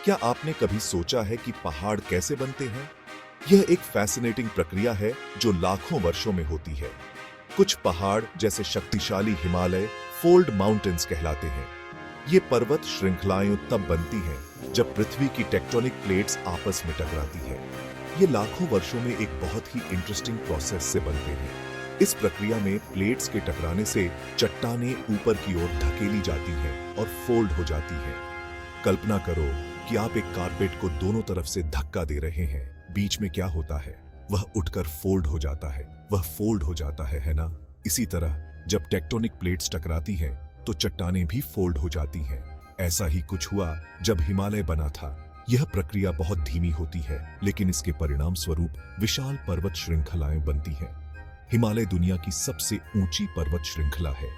क्या आपने कभी सोचा है कि पहाड़ कैसे बनते हैं? यह एक फैसिनेटिंग प्रक्रिया है जो लाखों वर्षों में होती है। कुछ पहाड़ जैसे शक्तिशाली हिमालय फोल्ड माउंटेन्स कहलाते हैं। ये पर्वत श्रृंखलाएं तब बनती हैं जब पृथ्वी की टेक्टोनिक प्लेट्स आपस में टकराती है। ये लाखों वर्षों में एक बहुत ही इंटरेस्टिंग प्रोसेस से बनते हैं। इस प्रक्रिया में प्लेट्स के टकराने से चट्टानें ऊपर की ओर धकेली जाती हैं और फोल्ड हो जाती हैं। कल्पना करो कि आप एक कारपेट को दोनों तरफ से धक्का दे रहे हैं। बीच में क्या होता है? वह उठकर फोल्ड हो जाता है। वह फोल्ड हो जाता है ना? इसी तरह जब टेक्टोनिक प्लेट्स टकराती हैं तो चट्टानें भी फोल्ड हो जाती हैं। ऐसा ही कुछ हुआ जब हिमालय बना था। यह प्रक्रिया बहुत धीमी होती है, लेकिन इसके परिणाम स्वरूप विशाल पर्वत श्रृंखलाएं बनती हैं। हिमालय दुनिया की सबसे ऊंची पर्वत श्रृंखला है।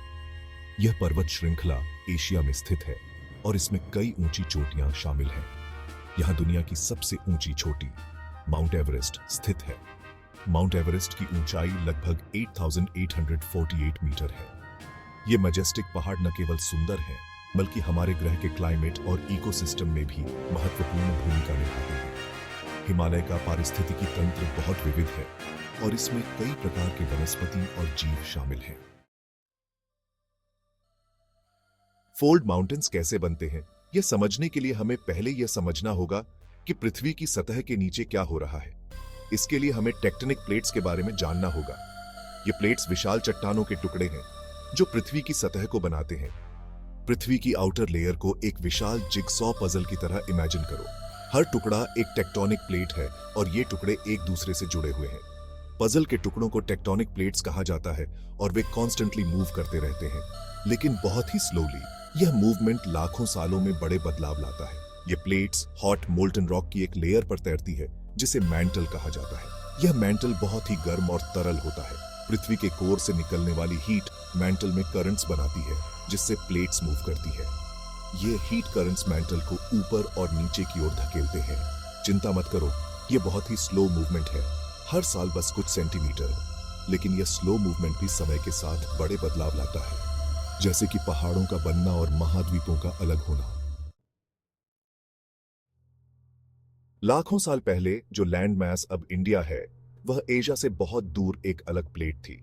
यह पर्वत श्रृंखला एशिया में स्थित है और इसमें कई ऊंची चोटियां शामिल हैं। यहां दुनिया की सबसे ऊंची चोटी माउंट एवरेस्ट स्थित है। माउंट एवरेस्ट की ऊंचाई लगभग 8,848 मीटर है। ये मैजेस्टिक पहाड़ न केवल सुंदर हैं, बल्कि हमारे ग्रह के क्लाइमेट और इकोसिस्टम में भी महत्वपूर्ण भूमिका निभाते हैं। हिमालय का पारिस्थितिकी तंत्र बहुत विविध है और इसमें कई प्रकार के वनस्पति और जीव शामिल हैं। फोल्ड माउंटेन्स कैसे बनते हैं, यह समझने के लिए हमें पहले यह समझना होगा कि पृथ्वी की सतह के नीचे क्या हो रहा है। इसके लिए हमें टेक्टोनिक प्लेट्स के बारे में जानना होगा। ये प्लेट्स विशाल चट्टानों के टुकड़े हैं जो पृथ्वी की सतह को बनाते हैं। पृथ्वी की आउटर लेयर को एक विशाल जिगसॉ पजल की तरह इमेजिन करो। हर टुकड़ा एक टेक्टोनिक प्लेट है और ये टुकड़े एक दूसरे से जुड़े हुए हैं। पजल के टुकड़ों को टेक्टोनिक प्लेट्स कहा जाता है और वे कॉन्स्टेंटली मूव करते रहते हैं, लेकिन बहुत ही स्लोली। यह मूवमेंट लाखों सालों में बड़े बदलाव लाता है। ये प्लेट्स हॉट मोल्टन रॉक की एक लेयर पर तैरती है जिसे मैंटल कहा जाता है। यह मैंटल बहुत ही गर्म और तरल होता है। पृथ्वी के कोर से निकलने वाली हीट मैंटल में करंट्स बनाती है, जिससे प्लेट्स मूव करती है। ये हीट करंट्स मैंटल को ऊपर और नीचे की ओर धकेलते हैं। चिंता मत करो, ये बहुत ही स्लो मूवमेंट है, हर साल बस कुछ सेंटीमीटर। लेकिन यह स्लो मूवमेंट भी समय के साथ बड़े बदलाव लाता है, जैसे कि पहाड़ों का बनना और महाद्वीपों का अलग होना। लाखों साल पहले जो लैंड मैस अब इंडिया है, वह एशिया से बहुत दूर एक अलग प्लेट थी।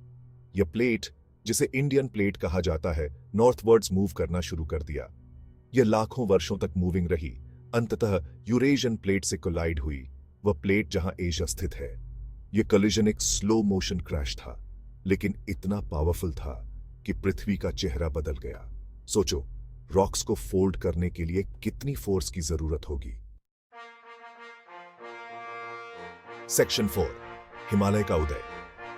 यह प्लेट, जिसे इंडियन प्लेट कहा जाता है, नॉर्थवर्ड्स मूव करना शुरू कर दिया। यह लाखों वर्षों तक मूविंग रही। अंततः यूरेशियन प्लेट से कोलाइड हुई, वह प्लेट जहां एशिया स्थित है। यह कोलिजन एक स्लो मोशन क्रैश था, लेकिन इतना पावरफुल था कि पृथ्वी का चेहरा बदल गया। सोचो, रॉक्स को फोल्ड करने के लिए कितनी फोर्स की जरूरत होगी। सेक्शन 4, हिमालय का उदय।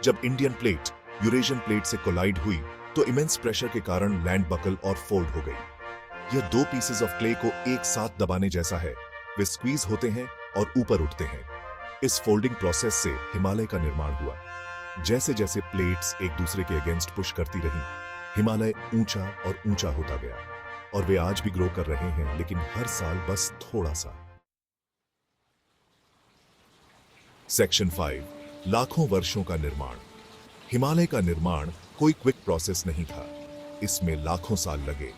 जब इंडियन प्लेट यूरेशियन प्लेट से कोलाइड हुई तो इमेंस प्रेशर के कारण लैंड बकल और फोल्ड हो गई। यह दो पीसेस ऑफ क्ले को एक साथ दबाने जैसा है। वे स्क्वीज होते हैं और ऊपर उठते हैं। इस फोल्डिंग प्रोसेस से हिमालय का निर्माण हुआ। जैसे जैसे प्लेट्स एक दूसरे के अगेंस्ट पुश करती रहीं, हिमालय ऊंचा और ऊंचा होता गया और वे आज भी ग्रो कर रहे हैं, लेकिन हर साल बस थोड़ा सा। सेक्शन 5, लाखों वर्षों का निर्माण। हिमालय का निर्माण कोई क्विक प्रोसेस नहीं था, इसमें लाखों साल लगे।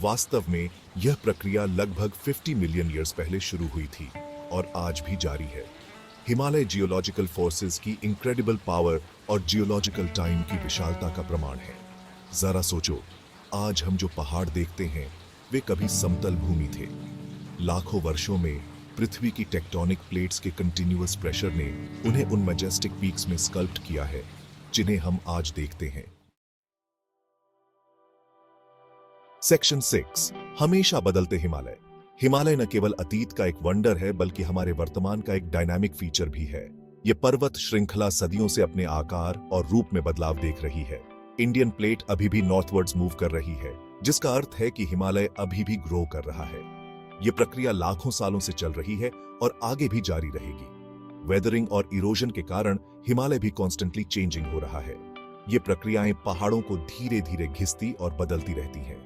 वास्तव में यह प्रक्रिया लगभग 50 मिलियन ईयर्स पहले शुरू हुई थी और आज भी जारी है। हिमालय जियोलॉजिकल फोर्सेस की इनक्रेडिबल पावर और जियोलॉजिकल टाइम की विशालता का प्रमाण है। जरा सोचो, आज हम जो पहाड़ देखते हैं वे कभी समतल भूमि थे। लाखों वर्षों में पृथ्वी की टेक्टोनिक प्लेट्स के कंटिन्यूअस प्रेशर ने उन्हें उन मैजेस्टिक पीक्स में स्कल्प्ट किया है जिन्हें हम आज देखते हैं। सेक्शन 6, हमेशा बदलते हिमालय। हिमालय न केवल अतीत का एक वंडर है, बल्कि हमारे वर्तमान का एक डायनामिक फीचर भी है। यह पर्वत श्रृंखला सदियों से अपने आकार और रूप में बदलाव देख रही है। इंडियन प्लेट अभी भी नॉर्थवर्ड्स मूव कर रही है, जिसका अर्थ है कि हिमालय अभी भी ग्रो कर रहा है। यह प्रक्रिया लाखों सालों से चल रही है और आगे भी जारी रहेगी। वेदरिंग और इरोजन के कारण हिमालय भी कॉन्स्टेंटली चेंजिंग हो रहा है। ये प्रक्रियाएं पहाड़ों को धीरे धीरे घिसती और बदलती रहती हैं।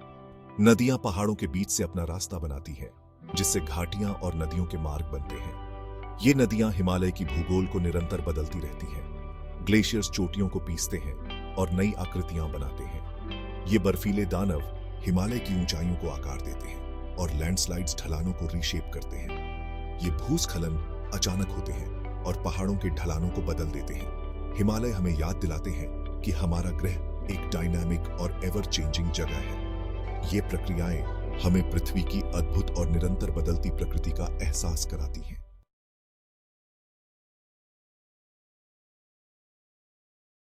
नदियां पहाड़ों के बीच से अपना रास्ता बनाती हैं, जिससे घाटियां और नदियों के मार्ग बनते हैं। ये नदियां हिमालय की भूगोल को निरंतर बदलती रहती हैं। ग्लेशियर्स चोटियों को पीसते हैं और नई आकृतियां बनाते हैं। ये बर्फीले दानव हिमालय की ऊंचाइयों को आकार देते हैं और लैंडस्लाइड्स ढलानों को रीशेप करते हैं। ये भूस्खलन अचानक होते हैं और पहाड़ों के ढलानों को बदल देते हैं। हिमालय हमें याद दिलाते हैं कि हमारा ग्रह एक डायनामिक और एवर चेंजिंग जगह है। ये प्रक्रियाएं हमें पृथ्वी की अद्भुत और निरंतर बदलती प्रकृति का एहसास कराती हैं।